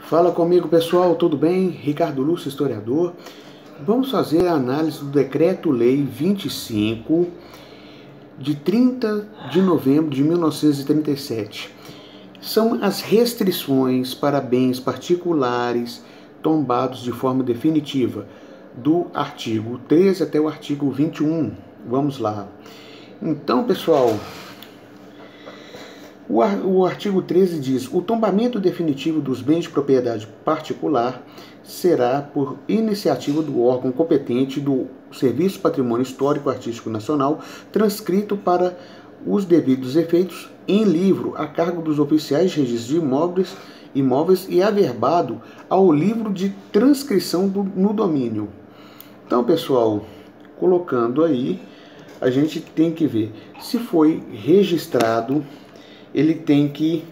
Fala comigo, pessoal, tudo bem? Ricardo Lúcio, historiador. Vamos fazer a análise do Decreto-Lei 25 de 30 de novembro de 1937. São as restrições para bens particulares tombados de forma definitiva, do artigo 13 até o artigo 21. Vamos lá. Então, pessoal, o artigo 13 diz: o tombamento definitivo dos bens de propriedade particular será por iniciativa do órgão competente do Serviço Patrimônio Histórico Artístico Nacional, transcrito para os devidos efeitos em livro a cargo dos oficiais de registro de imóveis e averbado ao livro de transcrição no domínio. Então, pessoal, colocando aí, a gente tem que ver se foi registrado. Ele tem que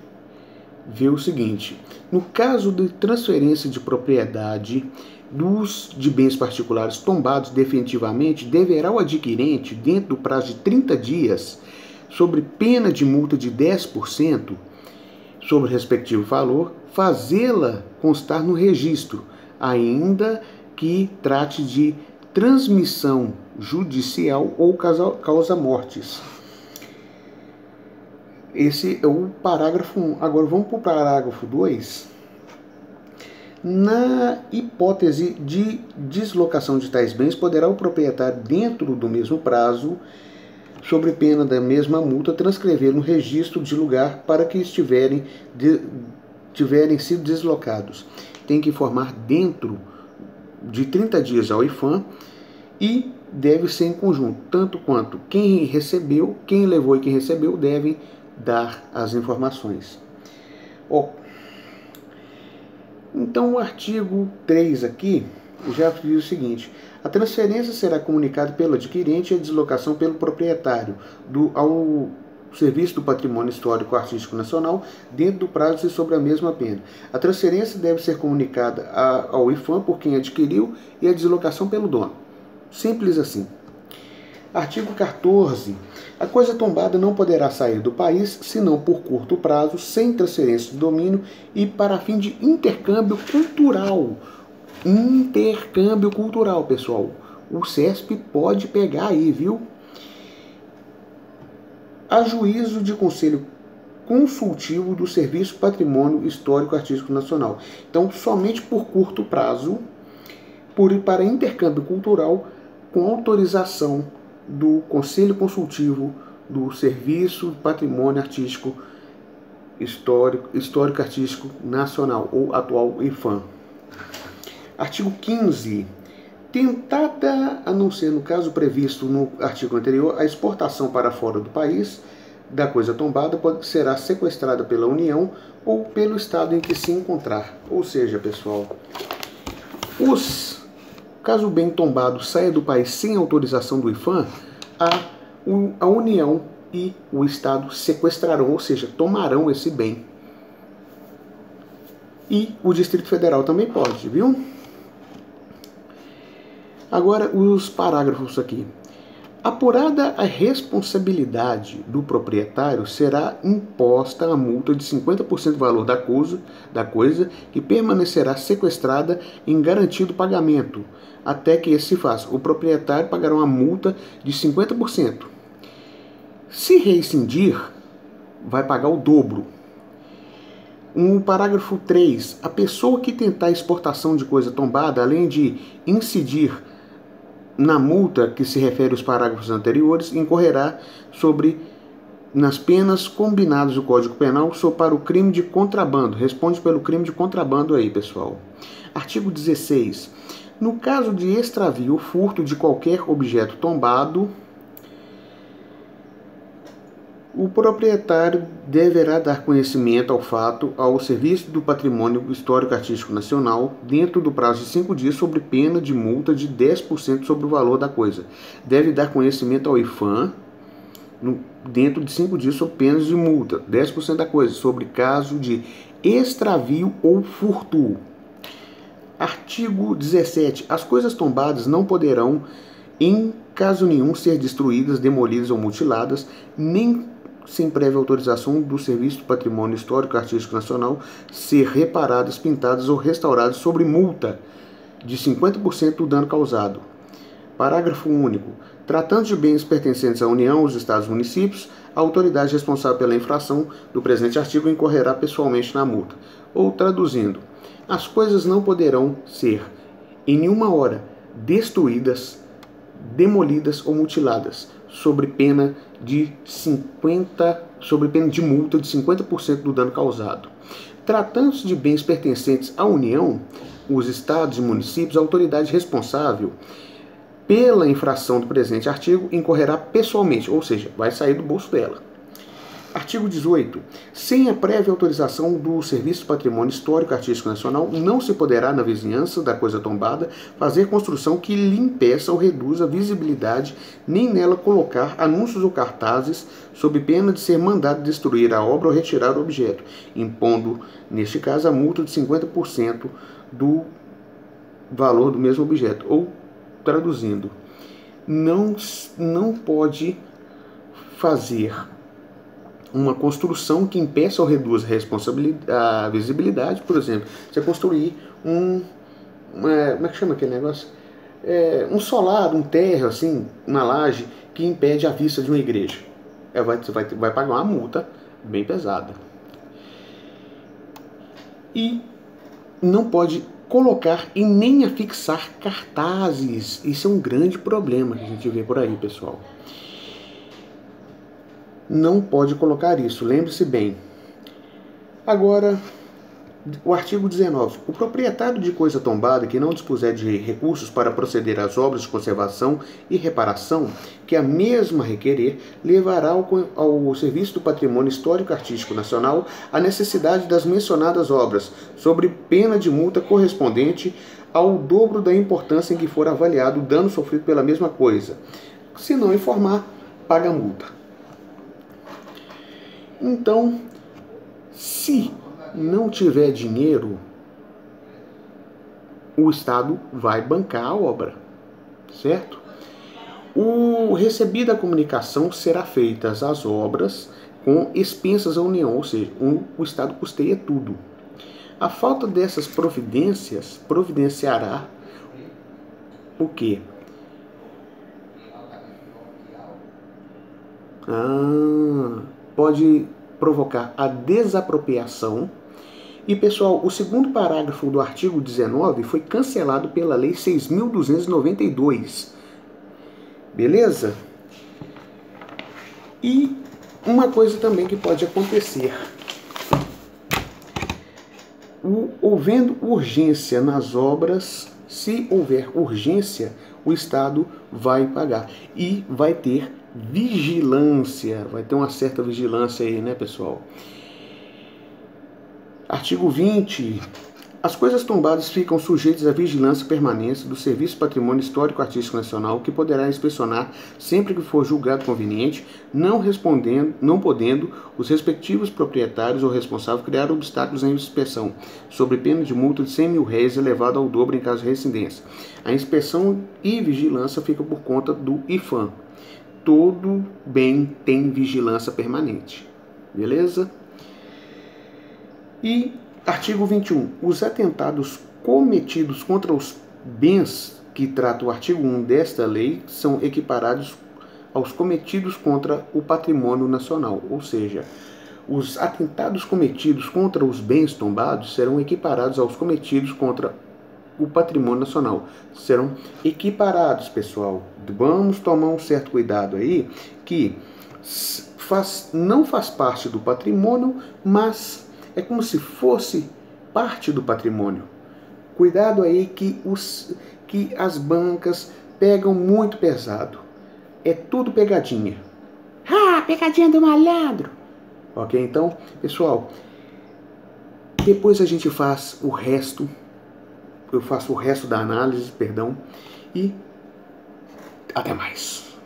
ver o seguinte: no caso de transferência de propriedade de bens particulares tombados definitivamente, deverá o adquirente, dentro do prazo de 30 dias, sob pena de multa de 10% sobre o respectivo valor, fazê-la constar no registro, ainda que trate de transmissão judicial ou causa-mortis. Esse é o parágrafo 1. Agora vamos para o parágrafo 2. Na hipótese de deslocação de tais bens, poderá o proprietário, dentro do mesmo prazo, sob pena da mesma multa, transcrever no registro de lugar para que tiverem sido deslocados. Tem que informar dentro de 30 dias ao IPHAN e deve ser em conjunto, tanto quanto quem recebeu, quem levou e quem recebeu devem dar as informações. Então o artigo 3 aqui já diz o seguinte: a transferência será comunicada pelo adquirente e a deslocação pelo proprietário ao Serviço do Patrimônio Histórico Artístico Nacional, dentro do prazo e sobre a mesma pena. A transferência deve ser comunicada ao IPHAN por quem adquiriu e a deslocação pelo dono. Simples assim. Artigo 14. A coisa tombada não poderá sair do país, senão por curto prazo, sem transferência de domínio e para fim de intercâmbio cultural. Intercâmbio cultural, pessoal. O CESP pode pegar aí, viu? A juízo de conselho consultivo do Serviço Patrimônio Histórico Artístico Nacional. Então, somente por curto prazo, para intercâmbio cultural, com autorização do Conselho Consultivo do Serviço Patrimônio Artístico Histórico Artístico Nacional, ou atual IPHAN. Artigo 15. Tentada, a não ser no caso previsto no artigo anterior, a exportação para fora do país da coisa tombada será sequestrada pela União ou pelo Estado em que se encontrar. Ou seja, pessoal, caso o bem tombado saia do país sem autorização do IPHAN, a União e o Estado sequestrarão, ou seja, tomarão esse bem. E o Distrito Federal também pode, viu? Agora, os parágrafos aqui. Apurada a responsabilidade do proprietário, será imposta a multa de 50% do valor da coisa, que permanecerá sequestrada em garantido pagamento, até que esse se faça. O proprietário pagará uma multa de 50%. Se rescindir, vai pagar o dobro. No parágrafo 3, a pessoa que tentar exportação de coisa tombada, além de incidir na multa que se refere aos parágrafos anteriores, incorrerá nas penas combinadas do Código Penal para o crime de contrabando. Responde pelo crime de contrabando aí, pessoal. Artigo 16. No caso de extravio ou furto de qualquer objeto tombado, o proprietário deverá dar conhecimento ao fato ao Serviço do Patrimônio Histórico Artístico Nacional, dentro do prazo de 5 dias, sob pena de multa de 10% sobre o valor da coisa. Deve dar conhecimento ao IPHAN, dentro de 5 dias, sob pena de multa, 10% da coisa, sobre caso de extravio ou furto. Artigo 17. As coisas tombadas não poderão, em caso nenhum, ser destruídas, demolidas ou mutiladas, nem sem prévia autorização do Serviço do Patrimônio Histórico Artístico Nacional, ser reparadas, pintadas ou restauradas sobre multa de 50% do dano causado. Parágrafo único. Tratando de bens pertencentes à União, aos Estados e municípios, a autoridade responsável pela infração do presente artigo incorrerá pessoalmente na multa. Ou, traduzindo, as coisas não poderão ser, em nenhuma hora, destruídas, demolidas ou mutiladas, sob pena de multa de 50% do dano causado. Tratando-se de bens pertencentes à União, os Estados e municípios, a autoridade responsável pela infração do presente artigo incorrerá pessoalmente, ou seja, vai sair do bolso dela. Artigo 18. Sem a prévia autorização do Serviço do Patrimônio Histórico Artístico Nacional, não se poderá, na vizinhança da coisa tombada, fazer construção que lhe impeça ou reduza a visibilidade, nem nela colocar anúncios ou cartazes, sob pena de ser mandado destruir a obra ou retirar o objeto, impondo, neste caso, a multa de 50% do valor do mesmo objeto. Ou, traduzindo, não pode fazer uma construção que impeça ou reduza a visibilidade. Por exemplo, você construir como é que chama aquele negócio? Um solar, um térreo, assim, uma laje que impede a vista de uma igreja. Você vai pagar uma multa bem pesada. E não pode colocar e nem afixar cartazes. Isso é um grande problema que a gente vê por aí, pessoal. Não pode colocar isso, lembre-se bem. Agora, o artigo 19. O proprietário de coisa tombada que não dispuser de recursos para proceder às obras de conservação e reparação que a mesma requerer, levará ao Serviço do Patrimônio Histórico Artístico Nacional a necessidade das mencionadas obras, sob pena de multa correspondente ao dobro da importância em que for avaliado o dano sofrido pela mesma coisa. Se não informar, paga a multa. Então, se não tiver dinheiro, o Estado vai bancar a obra, certo? Recebida a comunicação, será feitas as obras com expensas à União, ou seja, o Estado custeia tudo. A falta dessas providências providenciará o quê? Pode provocar a desapropriação. E, pessoal, o segundo parágrafo do artigo 19 foi cancelado pela Lei 6.292. Beleza? E uma coisa também que pode acontecer. Havendo urgência nas obras, se houver urgência, o Estado vai pagar. E vai ter vigilância, vai ter uma certa vigilância aí, né, pessoal? Artigo 20. As coisas tombadas ficam sujeitas à vigilância permanente do Serviço do Patrimônio Histórico Artístico Nacional, que poderá inspecionar sempre que for julgado conveniente, não podendo os respectivos proprietários ou responsáveis criar obstáculos à inspeção, sob pena de multa de R$100.000 elevado ao dobro em caso de reincidência. A inspeção e vigilância fica por conta do IFAM. Todo bem tem vigilância permanente. Beleza? E artigo 21. Os atentados cometidos contra os bens que trata o artigo 1 desta lei são equiparados aos cometidos contra o patrimônio nacional. Ou seja, os atentados cometidos contra os bens tombados serão equiparados aos cometidos contra o patrimônio nacional. Serão equiparados, pessoal. Vamos tomar um certo cuidado aí, que não faz parte do patrimônio, mas é como se fosse parte do patrimônio. Cuidado aí que as bancas pegam muito pesado. É tudo pegadinha. Pegadinha do malandro. Ok, então, pessoal, depois a gente faz o resto. Eu faço o resto da análise, perdão, e até mais.